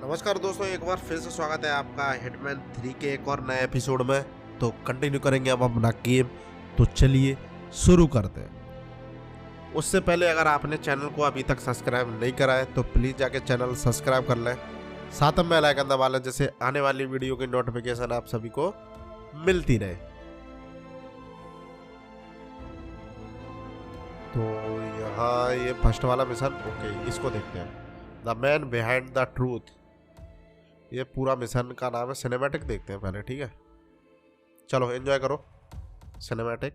नमस्कार दोस्तों, एक बार फिर से स्वागत है आपका हिटमैन 3 के एक और नए एपिसोड में। तो कंटिन्यू करेंगे अब अपना गेम। तो चलिए शुरू करते हैं। उससे पहले अगर आपने चैनल को अभी तक सब्सक्राइब नहीं करा है तो प्लीज़ जाके चैनल सब्सक्राइब कर लें, साथ में बेल आइकन दबा लें जिससे आने वाली वीडियो की नोटिफिकेशन आप सभी को मिलती रहे। तो यहाँ ये फर्स्ट वाला मिशन, ओके, इसको देखते हैं। The man behind the truth, ये पूरा मिशन का नाम है। सिनेमैटिक देखते हैं पहले, ठीक है? चलो एंजॉय करो cinematic.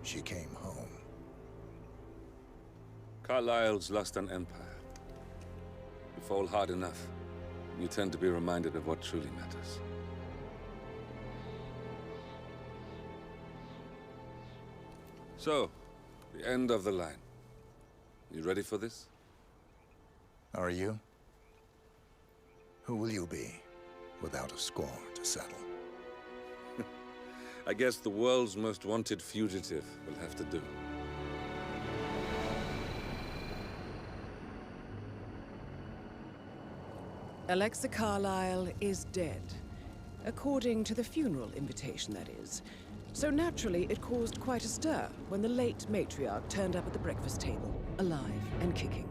She came home. Carlyle's lost an empire. You fall hard enough, you tend to be reminded of what truly matters. So, the end of the line. You ready for this? Are you? Who will you be without a score to settle? I guess the world's most wanted fugitive will have to do. Alexa Carlyle is dead. According to the funeral invitation, that is. So naturally, it caused quite a stir when the late matriarch turned up at the breakfast table, alive and kicking.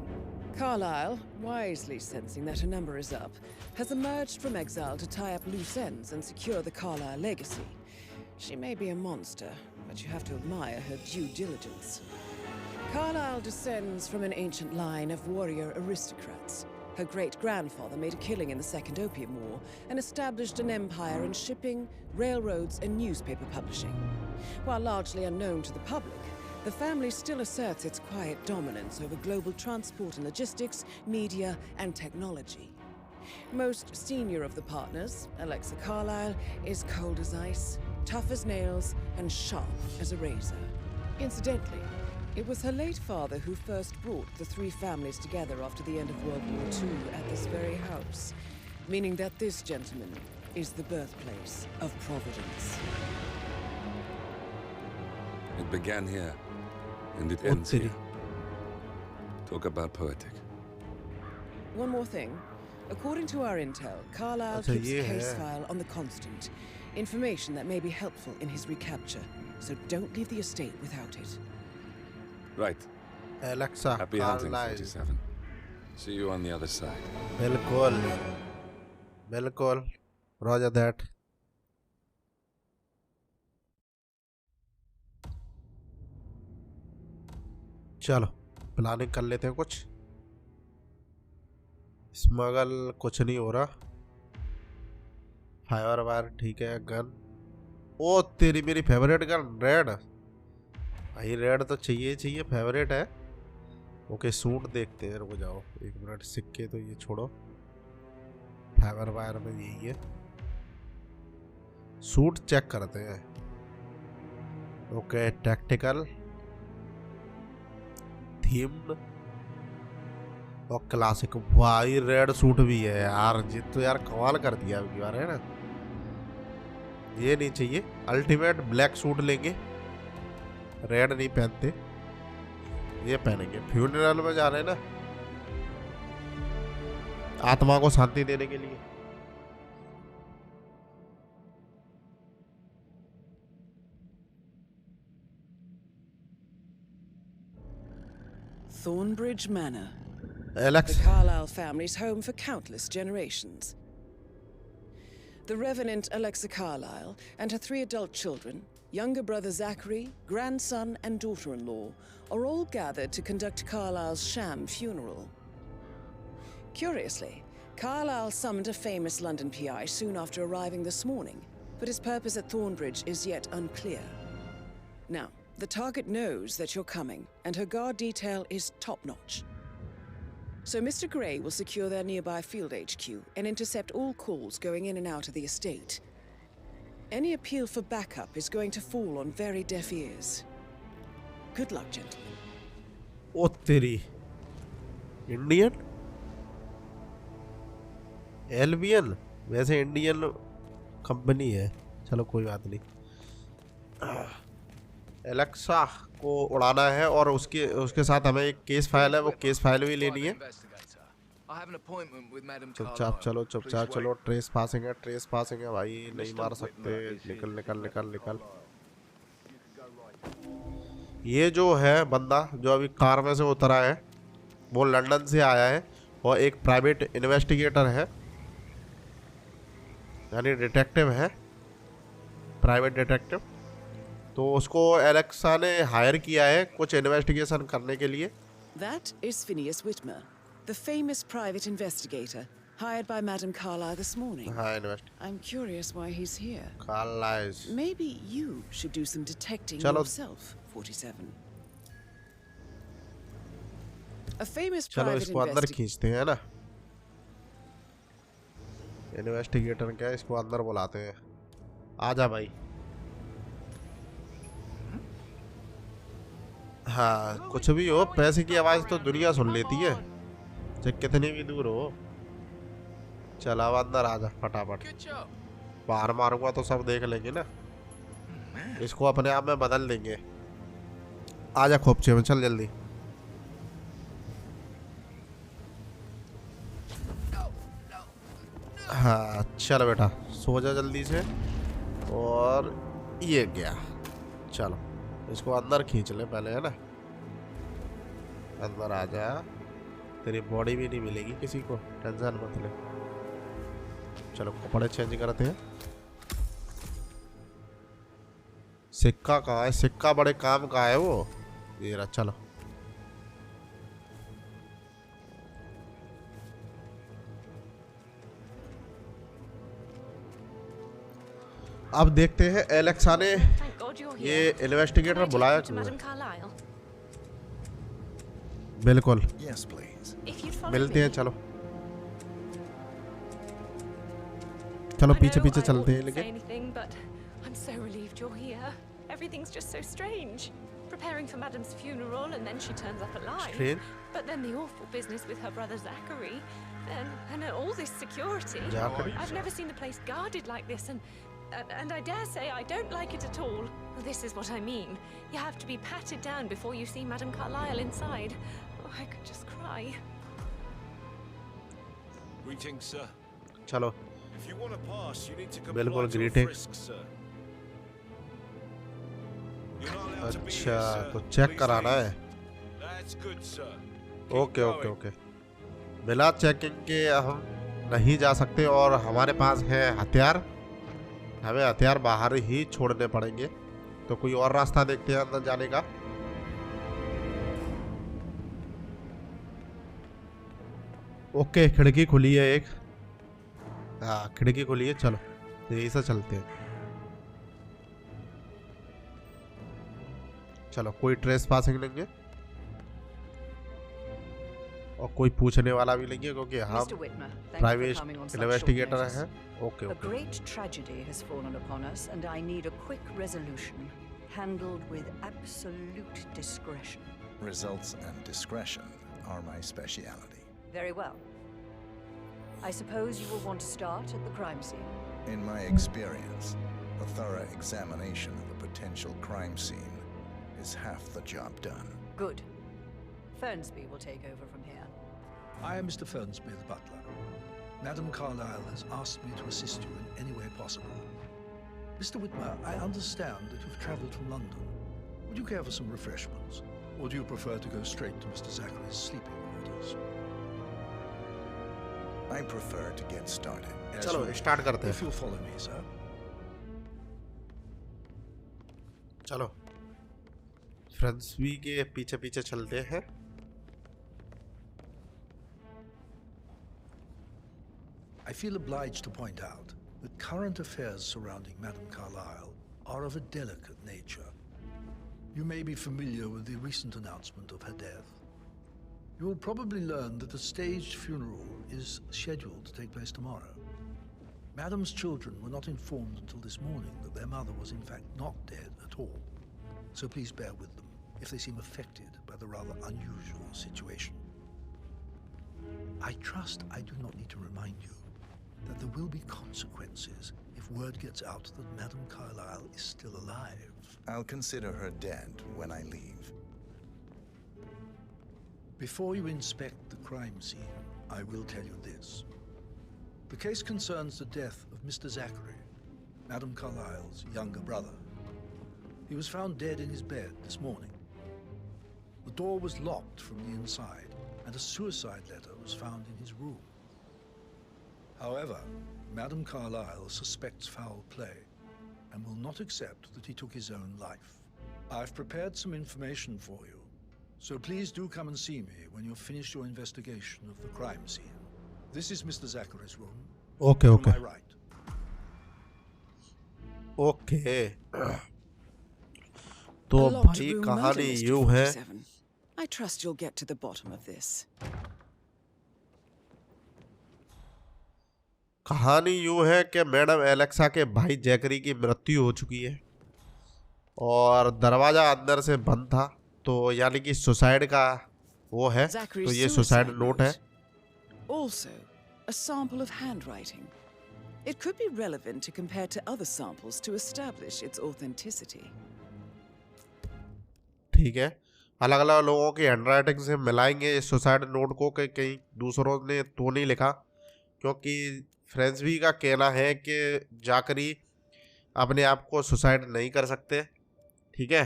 Carlyle, wisely sensing that her number is up, has emerged from exile to tie up loose ends and secure the Carlyle legacy. She may be a monster, but you have to admire her due diligence. Carlyle descends from an ancient line of warrior aristocrats. Her great-grandfather made a killing in the Second Opium War and established an empire in shipping, railroads, and newspaper publishing. While largely unknown to the public, the family still asserts its quiet dominance over global transport and logistics, media, and technology. Most senior of the partners, Alexa Carlyle, is cold as ice, tough as nails, and sharp as a razor. Incidentally, it was her late father who first brought the three families together after the end of World War II at this very house, meaning that this gentleman is the birthplace of Providence. It began here, and it ends here. Talk about poetic. One more thing. According to our intel, Carlyle keeps a case file on the Constant. Information that may be helpful in his recapture, so don't leave the estate without it. Right. Alexa Happy hunting, Carlyle। 47. See you on the other side. बिल्कुल बिल्कुल, Roger that. चलो planning कर लेते हैं कुछ। Smuggle कुछ नहीं हो रहा। फायर वायर ठीक है। गन, ओ तेरी मेरी फेवरेट गन रेड। भाई रेड तो चाहिए चाहिए, फेवरेट है। ओके सूट देखते हैं, रुक जाओ एक मिनट। सिक्के तो ये छोड़ो, फाइबर वायर में यही है। सूट चेक करते हैं। ओके टैक्टिकल, थीम्ड और क्लासिक। भाई रेड सूट भी है यार, जी तो यार कमाल कर दिया अबकी बार, है ना? ये नहीं चाहिए, अल्टीमेट ब्लैक सूट लेंगे। रेड नहीं पहनते, ये पहनेंगे। फ्यूनरल में जा रहे हैं ना, आत्मा को शांति देने के लिए। Thornbridge Manor. Alex, The Carlyle family's home for countless generations. The Revenant Alexa Carlyle and her three adult children, younger brother Zachary, grandson, and daughter-in-law, are all gathered to conduct Carlyle's sham funeral. Curiously, Carlyle summoned a famous London PI soon after arriving this morning, but his purpose at Thornbridge is yet unclear. Now, the target knows that you're coming, and her guard detail is top-notch. So Mr. Gray will secure their nearby field HQ and intercept all calls going in and out of the estate. Any appeal for backup is going to fall on very deaf ears. Good luck, gentlemen. ओ तेरी Indian Albion, वैसे Indian company है। चलो कोई बात नहीं। Alexa को उड़ाना है और उसके साथ हमें एक केस फाइल है, वो केस फाइल भी लेनी है। चुपचाप चलो, चुपचाप चलो। ट्रेस पासिंग है भाई, नहीं मार सकते। निकल निकल निकल निकल। ये जो है बंदा जो अभी कार में से उतरा है, वो लंदन से आया है और एक प्राइवेट इन्वेस्टिगेटर है, यानी डिटेक्टिव है, प्राइवेट डिटेक्टिव। तो उसको एलेक्सा ने हायर किया है कुछ इन्वेस्टिगेशन करने के लिए। That is Phineas Whitmer, the famous private investigator hired by Madame Carlyle this morning. हाँ, invest I'm curious why he's here. कार्लाइज। Maybe you should do some detecting चलो। yourself, 47. A famous चलो private इसको अंदर investigator. खींचते हैं ना। Investigator क्या, इसको अंदर बुलाते हैं। आजा भाई। हाँ, कुछ भी हो, पैसे की आवाज तो दुनिया सुन लेती है, चाहे कितनी भी दूर हो। चल अब अंदर आजा फटाफट। बाहर मारूंगा तो सब देख लेंगे ना, इसको अपने आप में बदल देंगे। आजा खोपचे में, चल जल्दी। हाँ चल बेटा, सो जा जल्दी से। और ये गया। चलो इसको अंदर खींच ले पहले, है ना। अंदर आ जा, तेरी बॉडी भी नहीं मिलेगी किसी को, टेंशन मत ले। चलो कपड़े चेंज करते हैं। सिक्का कहाँ है? सिक्का बड़े काम का है वो। ये रहा, चलो। अब देखते हैं एलेक्सा ने ये इन्वेस्टिगेटर बुलाया क्यों है। बिल्कुल Yes, please. मिलते हैं। चलो चलो पीछे पीछे चलते हैं। लेकिन I'm so relieved you're here. Everything's just so strange. Preparing for Madam's funeral and then she turns up alive. Strange? But then the awful business with her brother Zachary. And all this security. Zachary? I've never seen the place guarded like this and I dare say I don't like it at all. This is what I mean. You have to be patted down before you see Madame Carlyle inside. Oh, I could just cry. Greetings, sir. चलो If you want to pass, you need to बिल्कुल comply to a greeting। frisk, sir. You're not allowed to be अच्छा here, sir. तो check Please कराना leave. है। That's good, sir. Okay okay okay. बिना checking के हम नहीं जा सकते और हमारे पास है हथियार, हमें हथियार बाहर ही छोड़ने पड़ेंगे। तो कोई और रास्ता देखते हैं अंदर जाने का। ओके खिड़की खुली है एक। हाँ खिड़की खुली है, चलो यही से चलते हैं। चलो कोई ट्रेस पासिंग लेंगे और कोई पूछने वाला भी लेंगे क्योंकि हम Mr. Whitmer, thank you for private coming on such short investigator notice. हैं। Okay A okay. great tragedy has fallen upon us, and I need a quick resolution, handled with absolute discretion. Results and discretion are my speciality. Very well. I suppose you will want to start at the crime scene. In my experience, a thorough examination of a potential crime scene is half the job done. Good. Fernsby will take over from here. I am Mr. Fernsby, the butler. Madame Carlyle has asked me to assist you in any way possible. Mr. Whitmer, I understand that you've travelled from London. Would you care for some refreshments? Or do you prefer to go straight to Mr. Zachary's sleeping quarters? I prefer to get started. As चलो you start करते If हैं। you'll follow me, sir. चलो फ्रेंड्सबी के पीछे पीछे चलते हैं। I feel obliged to point out that current affairs surrounding Madame Carlyle are of a delicate nature. You may be familiar with the recent announcement of her death. You will probably learn that a staged funeral is scheduled to take place tomorrow. Madame's children were not informed until this morning that their mother was in fact not dead at all. So please bear with them if they seem affected by the rather unusual situation. I trust I do not need to remind you that there will be consequences if word gets out that Madame Carlyle is still alive. I'll consider her dead when I leave. Before you inspect the crime scene, I will tell you this. The case concerns the death of Mr. Zachary, Madame Carlyle's younger brother. He was found dead in his bed this morning. The door was locked from the inside, and a suicide letter was found in his room. However, Madame Carlyle suspects foul play and will not accept that he took his own life. I've prepared some information for you, so please do come and see me when you've finished your investigation of the crime scene. This is Mr. Zachary's room. Okay, to okay. my right. Okay. A तो locked भाई room कहानी murder, Mr. यूं है 47. I trust you'll get to the bottom of this. कहानी यूं है कि madam Alexa के भाई जैकरी की मृत्यु हो चुकी है और दरवाजा अंदर से बंद था, तो यानी कि सुसाइड का वो है, तो ये सुसाइड नोट है। Also, a sample of handwriting. It could be relevant to compare to other samples to establish its authenticity. ठीक है, अलग अलग लोगों की हैंडराइटिंग से मिलाएंगे इस सुसाइड नोट को कि कहीं दूसरों ने तो नहीं लिखा, क्योंकि फ्रेंसबी का कहना है कि जाकरी अपने आप को सुसाइड नहीं कर सकते। ठीक है,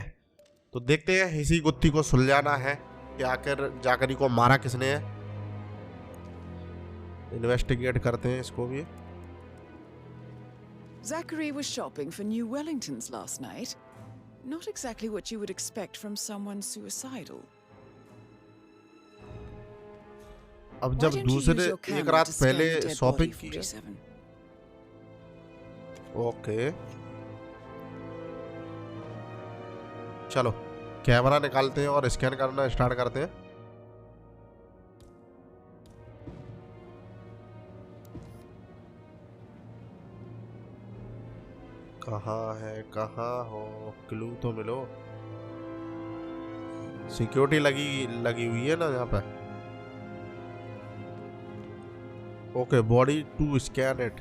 तो देखते हैं, इसी गुत्थी को सुलझाना है कि आखिर जाकरी को मारा किसने है। इन्वेस्टिगेट करते हैं इसको भी। Zachary was shopping for New Wellingtons last night. Not exactly what you would expect from someone suicidal. अब Why जब don't you use दूसरे your एक camera रात to scan पहले the dead शॉपिंग body, की है। 47? ओके, चलो कैमरा निकालते हैं और स्कैन करना स्टार्ट करते हैं। कहाँ है, कहाँ हो, क्लू तो मिलो। सिक्योरिटी लगी हुई है ना यहाँ पे। Okay, body to scan it,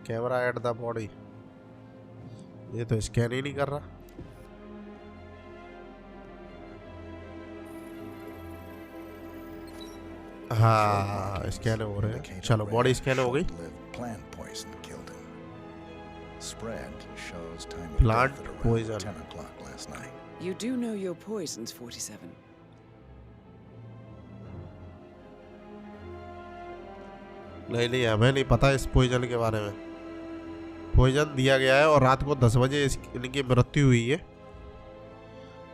camera at the body. ये तो स्कैन ही नहीं कर रहा। हाँ, स्कैन हो रहे हैं। चलो, बॉडी स्कैन हो गई। Plant poison killed him. Spread shows time of Plant death at around poison. 10 o'clock last night. You do know your poisons, 47. नहीं, हमें नहीं पता इस पॉइजन के बारे में। पॉइजन दिया गया है और रात को 10 बजे इनकी मृत्यु हुई है।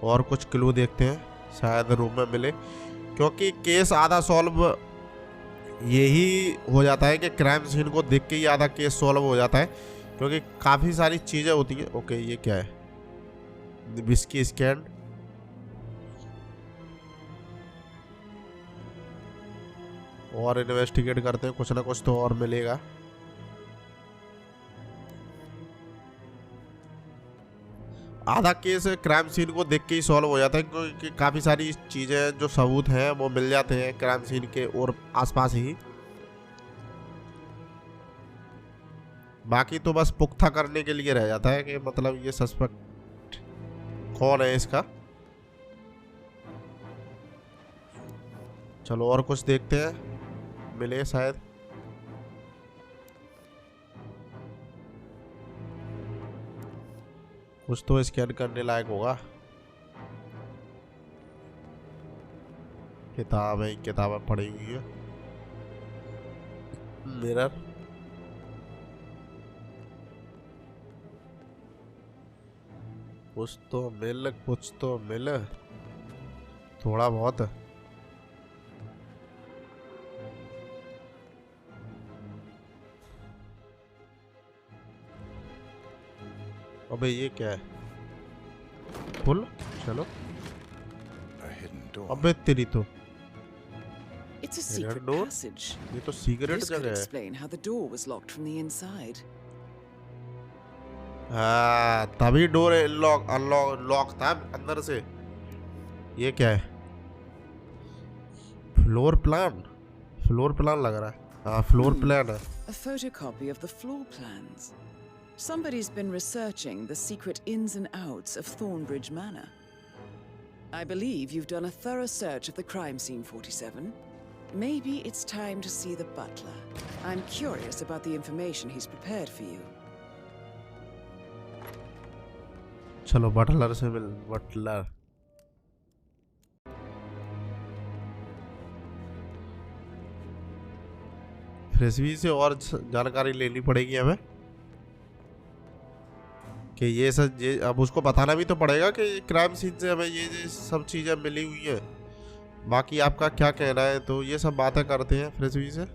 और कुछ क्लू देखते हैं, शायद रूम में मिले, क्योंकि केस आधा सॉल्व यही हो जाता है कि क्राइम सीन को देख के ही आधा केस सॉल्व हो जाता है, क्योंकि काफ़ी सारी चीज़ें होती हैं। ओके, ये क्या है? Whisky scan. और इन्वेस्टिगेट करते हैं, कुछ ना कुछ तो और मिलेगा। आधा केस क्राइम सीन को देख के ही सॉल्व हो जाता है, क्योंकि काफ़ी सारी चीज़ें जो सबूत हैं वो मिल जाते हैं क्राइम सीन के और आसपास ही। बाकी तो बस पुख्ता करने के लिए रह जाता है कि मतलब ये सस्पेक्ट कौन है इसका। चलो और कुछ देखते हैं, मिले शायद। कुछ तो स्कैन करने लायक होगा। किताब है, किताबें पड़ी हुई है। मिरर, कुछ तो मिल थोड़ा बहुत। अबे ये क्या है? फुल, चलो। A hidden door. अबे तेरी तो It's a secret door? passage. ये तो सीक्रेट This could जगह है। explain how the door was locked from the inside. हाँ, तभी डोर लॉक था अंदर से। ये क्या है? फ्लोर प्लान लग रहा है। हाँ फ्लोर प्लान है। A photocopy of the floor plans. Somebody's been researching the secret ins and outs of Thornbridge Manor. I believe you've done a thorough search of the crime scene, 47. Maybe it's time to see the butler. I'm curious about the information he's prepared for you. चलो Buttler से मिल। Buttler फ्रेसवी से और जानकारी लेनी पड़ेगी हमें कि ये सब ये अब उसको बताना भी तो पड़ेगा कि क्राइम सीन से हमें ये सब चीज़ें मिली हुई हैं। बाकी आपका क्या कहना है, तो ये सब बातें करते हैं फ्रेसवी से।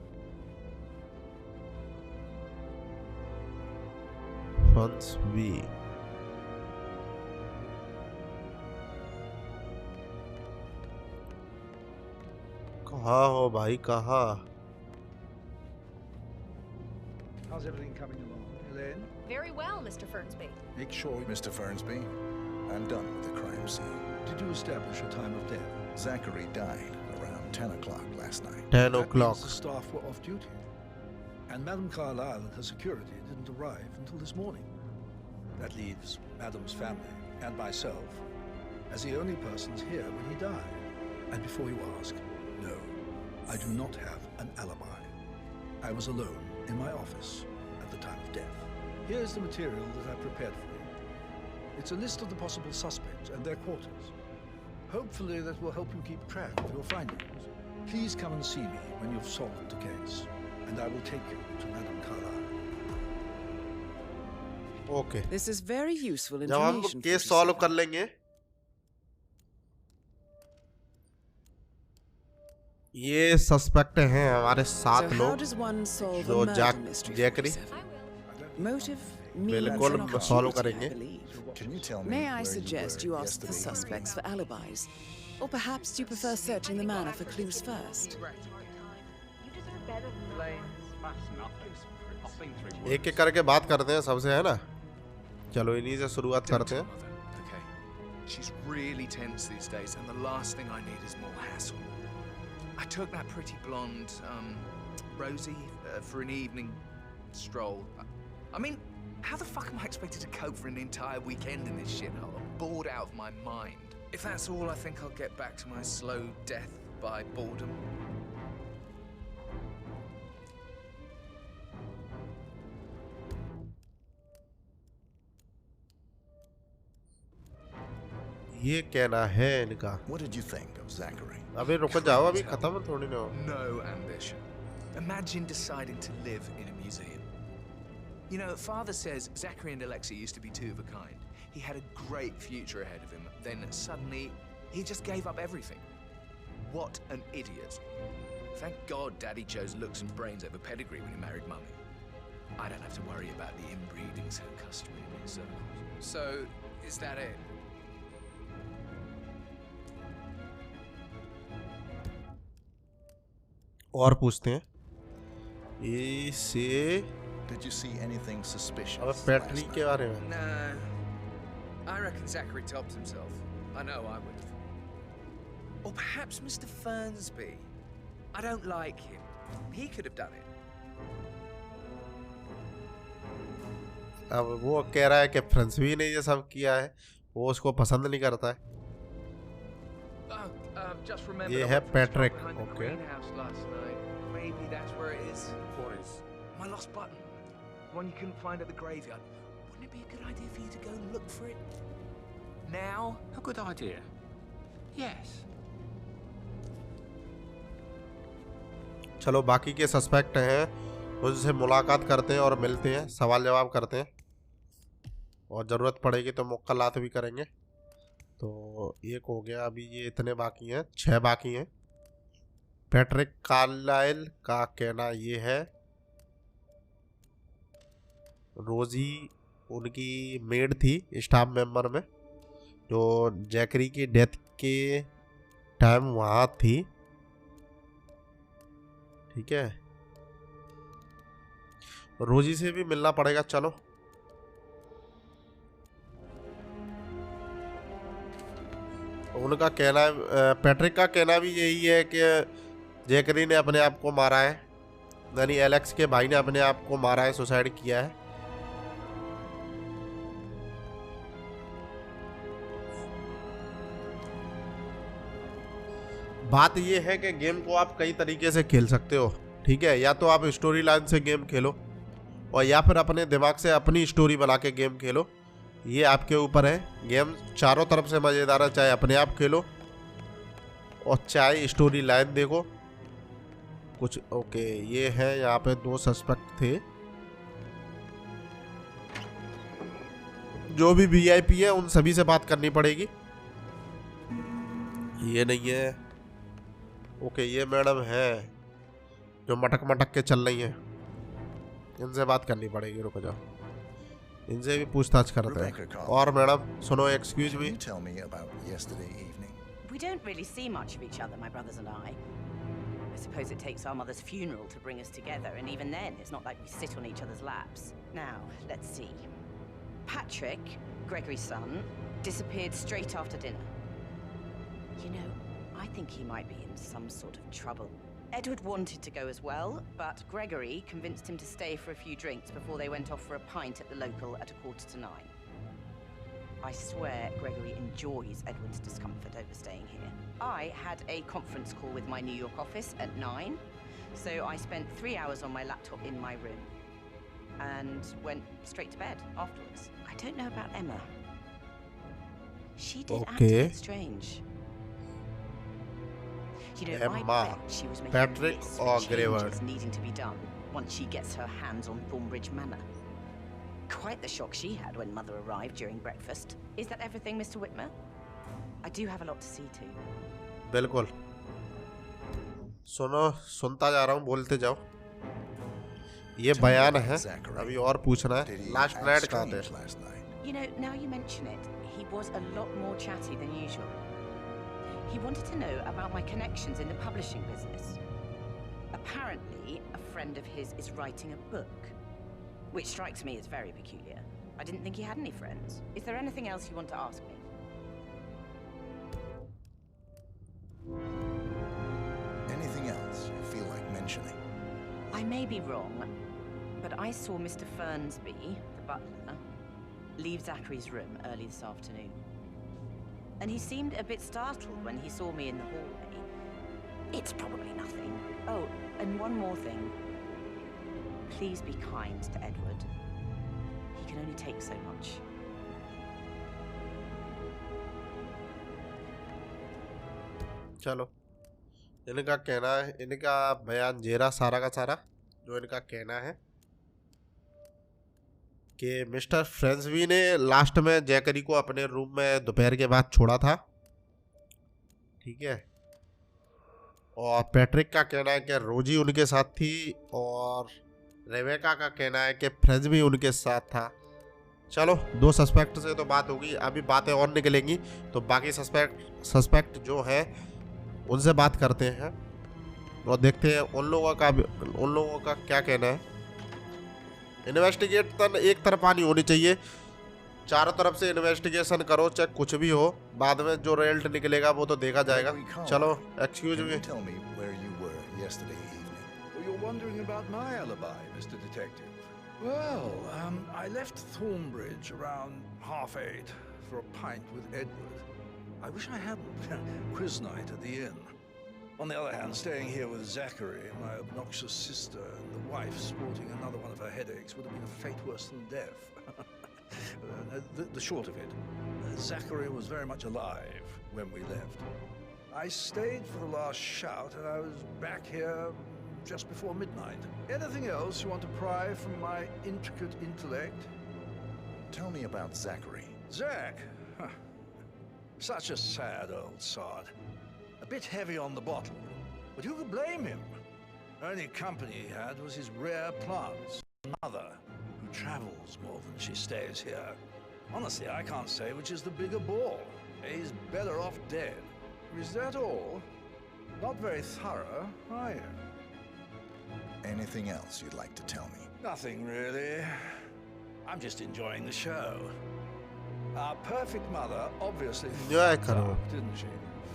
फंस भी कहाँ हो भाई, कहाँ? How's everything coming along, Elaine? Very well, Mr. Fernsby. Make sure. Mr. Fernsby, I'm done with the crime scene. Did you establish a time of death? Zachary died around 10 o'clock last night. 10 That o'clock. means the staff were off duty. And Madame Carlyle and her security didn't arrive until this morning. That leaves Madame's family and myself as the only persons here when he died. And before you ask, no, I do not have an alibi. I was alone in my office at the time of death. Here's the material that I prepared for you. It's a list of the possible suspects and their quarters. Hopefully that will help you keep track of your findings. Please come and see me when you've solved the case, and I will take you to Madame Carlyle. Okay. This is very useful जब हम information. Case solve कर लेंगे, ये suspect हैं हमारे सात So how लोग does one solve जो a murder mystery, Zachary 47? Motive, means, बिल्कुल and सॉल्व opportunity, करेंगे। I believe. Can you tell me May I where suggest you you were ask the yesterday suspects evening? for alibis? Or perhaps you prefer searching the manor for clues first? एक एक करके बात करते हैं सबसे, है ना? चलो इन्हीं से शुरुआत करते हैं। Okay. She's really tense these days, and the last thing I need is more hassle. I took that pretty blonde, Rosie, for an evening stroll. I mean, how the fuck am I expected to cope for an entire weekend in this shithole? I'm bored out of my mind. If that's all, I think I'll get back to my slow death by boredom. ये कहना है इनका। What did you think of Zachary? अबे रुको जाओ, अभी खत्म थोड़ी ना हो। No ambition. Imagine deciding to live in a museum. You know, Father says Zachary and Alexei used to be two of a kind. He had a great future ahead of him. Then suddenly, he just gave up everything. What an idiot. Thank God Daddy chose looks and brains over pedigree when he married Mummy. I don't have to worry about the inbreeding so customary in his circles. So, is that it? और पूछते हैं इसे। Did you see anything suspicious? अब last पैटनी night? के बारे में। No. I reckon Zachary topped himself. I know I would. Or perhaps Mr. Fernsby. I don't like him. He could have done it. अब वो कह रहा है कि फ्रांसवी ने ये सब किया है, वो उसको पसंद नहीं करता है। Just remember ये I है went for a stroll Patrick, behind the okay. greenhouse last night. Maybe that's where it is. What is? My lost button. The one you couldn't find at the graveyard. Wouldn't it be a good idea for you to go and look for it now? A good idea. Yes. चलो बाकी के suspect हैं, उनसे मुलाकात करते हैं और मिलते हैं, सवाल जवाब करते हैं, और ज़रूरत पड़ेगी तो मुक्कालात भी करेंगे। तो एक हो गया, अभी ये इतने बाकी हैं, 6 बाकी हैं। पैट्रिक कार्लाइल का कहना ये है रोजी उनकी मेड थी स्टाफ मेंबर में, जो जैकरी की डेथ के टाइम वहाँ थी। ठीक है, रोजी से भी मिलना पड़ेगा। चलो उनका कहना है, पैट्रिक का कहना भी यही है कि जैकरी ने अपने आप को मारा है, यानी एलेक्स के भाई ने अपने आप को मारा है, सुसाइड किया है। बात ये है कि गेम को आप कई तरीके से खेल सकते हो, ठीक है। या तो आप स्टोरी लाइन से गेम खेलो और या फिर अपने दिमाग से अपनी स्टोरी बना के गेम खेलो, ये आपके ऊपर है। गेम चारों तरफ से मज़ेदार है, चाहे अपने आप खेलो और चाहे स्टोरी लाइन देखो कुछ। ओके, ये है, यहाँ पे 2 सस्पेक्ट थे। जो भी वीआईपी है उन सभी से बात करनी पड़ेगी। ये नहीं है। ओके, ये मैडम है जो मटक मटक के चल रही हैं, इनसे बात करनी पड़ेगी। रुको जाओ, इनसे भी पूछताछ करते हैं। और मैडम सुनो, excuse me. We don't really see much of each other, my brothers and I. I suppose it takes our mother's funeral to bring us together, and even then, it's not like we sit on each other's laps. Now, let's see. Patrick, Gregory's son, disappeared straight after dinner. You know, I think he might be in some sort of trouble. Edward wanted to go as well, but Gregory convinced him to stay for a few drinks before they went off for a pint at the local at 8:45. I swear Gregory enjoys Edward's discomfort over staying here. I had a conference call with my New York office at 9, so I spent 3 hours on my laptop in my room and went straight to bed afterwards. I don't know about Emma. She did act a bit strange. You know, I bet she was making Patrick lists or of Gregory changes needing to be done once she gets her hands on Thornbridge Manor. Quite the shock she had when Mother arrived during breakfast. Is that everything, Mr. Whitmer? I do have a lot to see to. बिल्कुल। सुनो, सुनता जा रहा हूँ, बोलते जाओ। ये बयान है, अभी और पूछना है। लास्ट नाइट कहाँ थे? You know, now you mention it, he was a lot more chatty than usual. He wanted to know about my connections in the publishing business. Apparently, a friend of his is writing a book, which strikes me as very peculiar. I didn't think he had any friends. Is there anything else you want to ask me? Anything else you feel like mentioning? I may be wrong, but I saw Mr. Fernsby, the butler, leave Zachary's room early this afternoon. And he seemed a bit startled when he saw me in the hallway. It's probably nothing. Oh, and one more thing. Please be kind to Edward. He can only take so much. चलो, इनका कहना है, इनका बयान जेरा सारा का सारा जो इनका कहना है कि मिस्टर फ्रेंसबी ने लास्ट में जैकरी को अपने रूम में दोपहर के बाद छोड़ा था, ठीक है। और पैट्रिक का कहना है कि रोजी उनके साथ थी और रेबेका का कहना है कि फ्रेंसबी उनके साथ था। चलो, 2 सस्पेक्ट से तो बात होगी, अभी बातें और निकलेंगी, तो बाकी सस्पेक्ट जो है उनसे बात करते हैं और देखते हैं उन लोगों का क्या कहना है। इन्वेस्टिगेशन एक तरफा नहीं होनी चाहिए, चारों तरफ से इन्वेस्टिगेशन करो, चाहे कुछ भी हो, बाद में जो रिजल्ट निकलेगा वो तो देखा जाएगा। चलो, excuse me. You're wondering about my alibi, Mr. Detective. Well, I left Thornbridge around 8:30 for a pint with Edward. I wish I hadn't. Quiz night at the inn. On the other hand, staying here with Zachary, my obnoxious sister, and the wife sporting another one of her headaches would have been a fate worse than death. The short of it, Zachary was very much alive when we left. I stayed for the last shout, and I was back here just before midnight. Anything else you want to pry from my intricate intellect? Tell me about Zachary. Zach? Huh. Such a sad old sod. A bit heavy on the bottle, but who could blame him? Only company he had was his rare plants. Mother, who travels more than she stays here. Honestly, I can't say which is the bigger ball. He's better off dead. Is that all? Not very thorough, are you? Anything else you'd like to tell me? Nothing really. I'm just enjoying the show. Our perfect mother obviously fucked up, didn't she?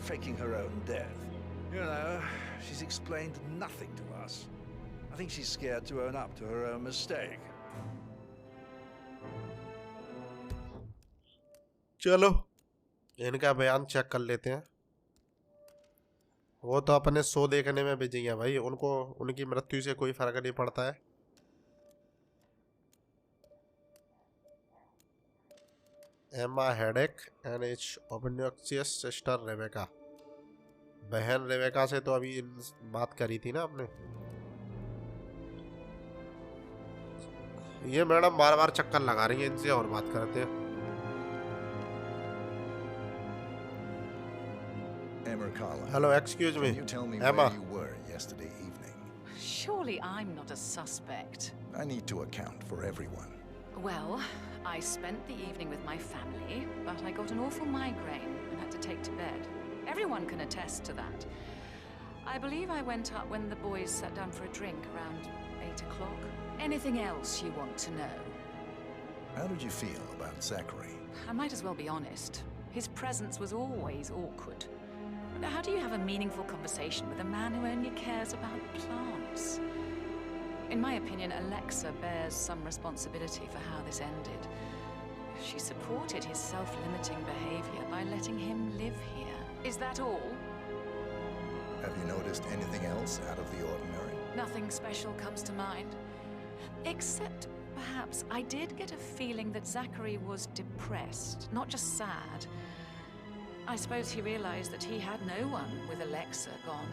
Faking her own death. You know, she's explained nothing to us. I I think she's scared to own up to her own mistake. चलो इनका बयान check कर लेते हैं। वो तो अपने show देखने में बिजी हैं भाई, उनको उनकी मृत्यु से कोई फर्क नहीं पड़ता है। Emma headache and it's obnoxious sister Rebecca. बहन रेबेका से तो अभी बात करी थी ना आपने। ये मैडम बार बार चक्कर लगा रही है, इनसे और बात करते हैं। Hello, excuse me. Can you tell me Emma. where you were yesterday evening? Surely I'm not a suspect. I need to account for everyone. Well, I spent the evening with my family, but I got an awful migraine and had to take to bed. Everyone can attest to that. I believe I went up when the boys sat down for a drink around 8 o'clock. Anything else you want to know? How did you feel about Zachary? I might as well be honest. His presence was always awkward. How do you have a meaningful conversation with a man who only cares about plants? In my opinion, Alexa bears some responsibility for how this ended. She supported his self-limiting behavior by letting him live here. Is that all? Have you noticed anything else out of the ordinary? Nothing special comes to mind. Except, perhaps, I did get a feeling that Zachary was depressed, not just sad. I suppose he realized that he had no one with Alexa gone.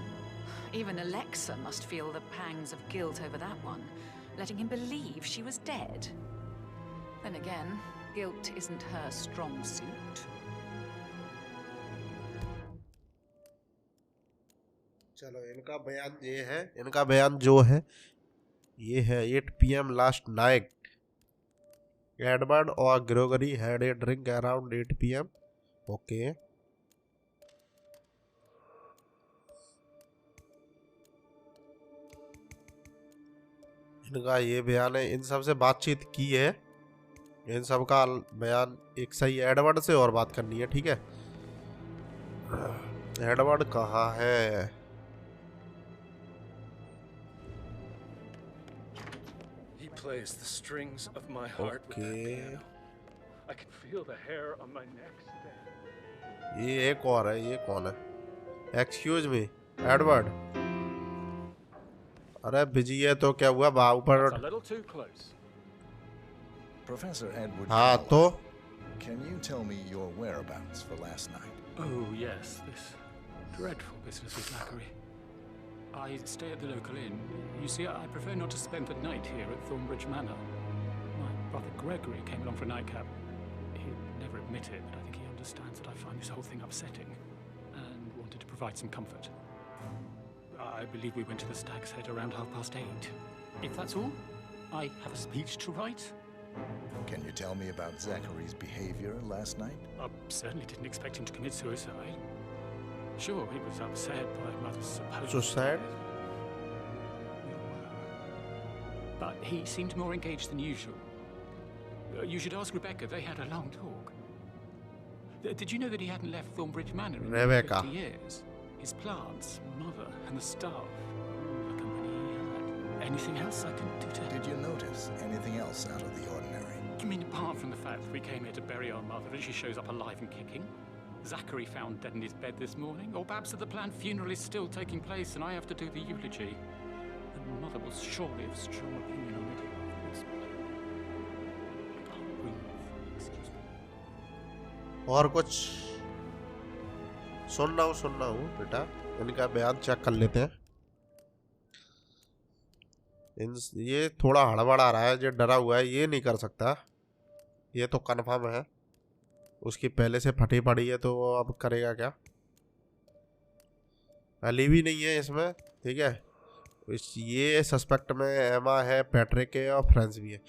Even Alexa must feel the pangs of guilt over that one, letting him believe she was dead. Then again, guilt isn't her strong suit. चलो इनका बयान ये है, इनका बयान जो है ये है 8 PM last night. Edward or Gregory had a drink around 8 PM. Okay. इनका ये बयान है, इन सब से बातचीत की है, इन सब का बयान एक सही एडवर्ड से और बात करनी है, ठीक है। एडवर्ड कहाँ है? He plays the strings of my heart with that piano. I can feel the hair on my neck stand. ये एक और है, ये कौन है? Excuse me Edward. अरे बिजी है तो क्या हुआ? ऊपर Professor Edward. हाँ तो Can you tell me your whereabouts for last night? Oh yes, this dreadful business with Zachary. I stay at the local inn. You see, I prefer not to spend the night here at Thornbridge Manor. My brother Gregory came along for a nightcap. He'd never admit it, but I think he understands that I find this whole thing upsetting and wanted to provide some comfort. I believe we went to the Stag's Head around 8:30. If that's all, I have a speech to write. Can you tell me about Zachary's behavior last night? I certainly didn't expect him to commit suicide. Sure, he was upset by Mother's supposed suicide, but he seemed more engaged than usual. You should ask Rebecca. They had a long talk. Did you know that he hadn't left Thornbridge Manor in 50 years? His plants, Mother, and the staff. The company he had. Anything else I can do to... Did you notice anything else out of the ordinary? You mean apart from the fact that we came here to bury our mother and she shows up alive and kicking? Zachary found dead in his bed this morning? Or perhaps that the planned funeral is still taking place and I have to do the eulogy? And Mother will surely have strong opinion on it afterwards. I can't breathe. Excuse me. और कुछ सुन रहा हूँ बेटा, इनका बयान check कर लेते हैं। ये थोड़ा हड़बड़ा रहा है, जो डरा हुआ है, ये नहीं कर सकता, ये तो कन्फर्म है। उसकी पहले से फटी पड़ी है तो वो अब करेगा क्या? अली भी नहीं है इसमें, ठीक है। ये सस्पेक्ट में एमा है, पैट्रिक है और फ्रेंड्स भी है।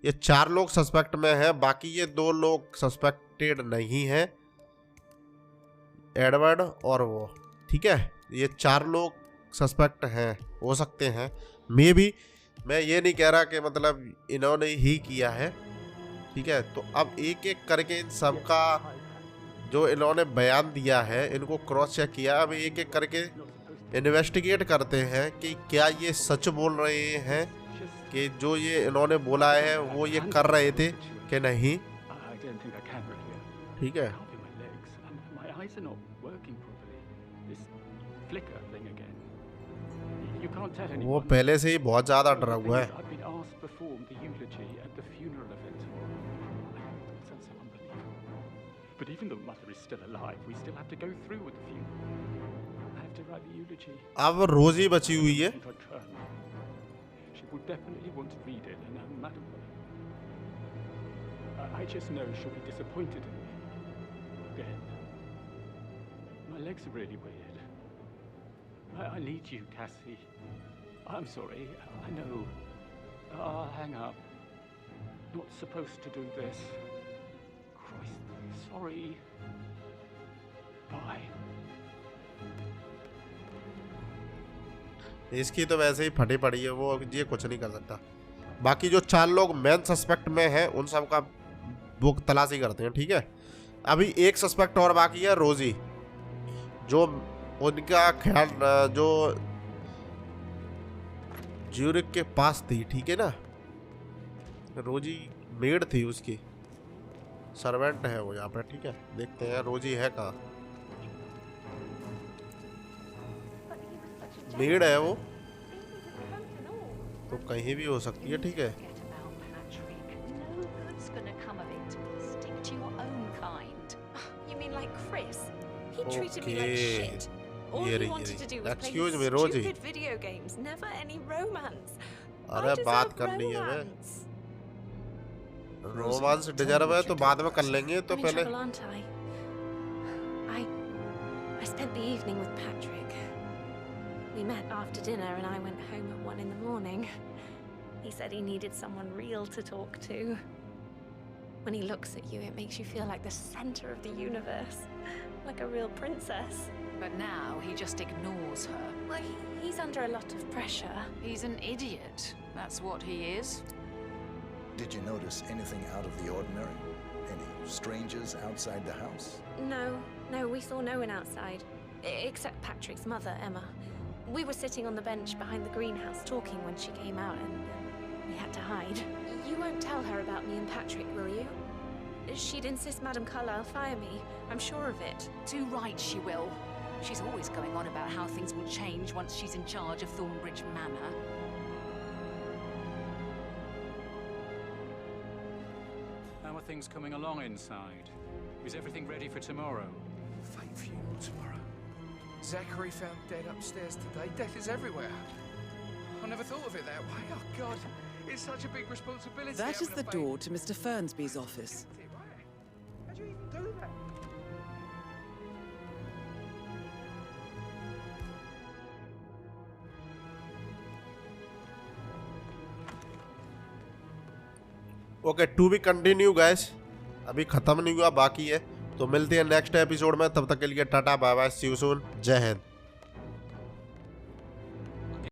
ये 4 लोग सस्पेक्ट में है, बाकी ये 2 लोग सस्पेक्टेड नहीं है, एडवर्ड और वो, ठीक है। ये 4 लोग सस्पेक्ट हैं, हो सकते हैं, मे बी। मैं ये नहीं कह रहा कि मतलब इन्होंने ही किया है, ठीक है। तो अब एक एक करके इन सब का जो इन्होंने बयान दिया है, इनको क्रॉस चेक किया। अब एक एक करके इन्वेस्टिगेट करते हैं कि क्या ये सच बोल रहे हैं कि जो ये इन्होंने बोला है वो ये कर रहे थे कि नहीं। ठीक है, वो पहले से ही बहुत ज्यादा डरा हुआ है। But even though Mother is still alive, we still have to go through with the funeral. I have to write the eulogy. अब रोजी बची हुई है। She would definitely want to read it, and Madam, I just know she'll be disappointed in me. Again, my legs are really weird. I need you, Cassie. I'm sorry. I know. I'll hang up. Not supposed to do this. Christ, sorry. Bye. इसकी तो वैसे ही फटी पड़ी है, वो ये कुछ नहीं कर सकता। बाकी जो 4 लोग मेन सस्पेक्ट में हैं उन सब का वो तलाशी करते हैं। ठीक है, अभी एक सस्पेक्ट और बाकी है, रोजी, जो उनका ख्याल जो ज्यूरिक के पास थी। ठीक है ना, रोजी मेड थी उसकी, सर्वेंट है वो यहाँ पे। ठीक है, देखते हैं रोजी है कहाँ। मेड है वो, तो कहीं भी हो सकती है। ठीक है, एक्सक्यूज मी रोजी, अरे बात करनी है वे, रोमांस डिजर्व है तो बाद में कर लेंगे, तो पहले I spent the evening with Patrick. We met after dinner and I went home at 1 in the morning. He said he needed someone real to talk to. When he looks at you, it makes you feel like the center of the universe. Like a real princess. But now he just ignores her. Well, he's under a lot of pressure. He's an idiot. That's what he is. Did you notice anything out of the ordinary? Any strangers outside the house? No, we saw no one outside. Except Patrick's mother, Emma. We were sitting on the bench behind the greenhouse talking when she came out and we had to hide. You won't tell her about me and Patrick, will you? She'd insist Madame Carlyle fire me. I'm sure of it. Too right she will. She's always going on about how things will change once she's in charge of Thornbridge Manor. How are things coming along inside? Is everything ready for tomorrow? Fake funeral tomorrow. Zachary found dead upstairs today. Death is everywhere. I never thought of it that way. Oh, God. It's such a big responsibility. That is the door to Mr. Fernsby's office. How'd you even do that? Okay, to be continue guys, अभी खत्म नहीं हुआ, बाकी है। तो मिलते हैं next episode में, तब तक के लिए tata bye bye, see you soon, जय हिंद।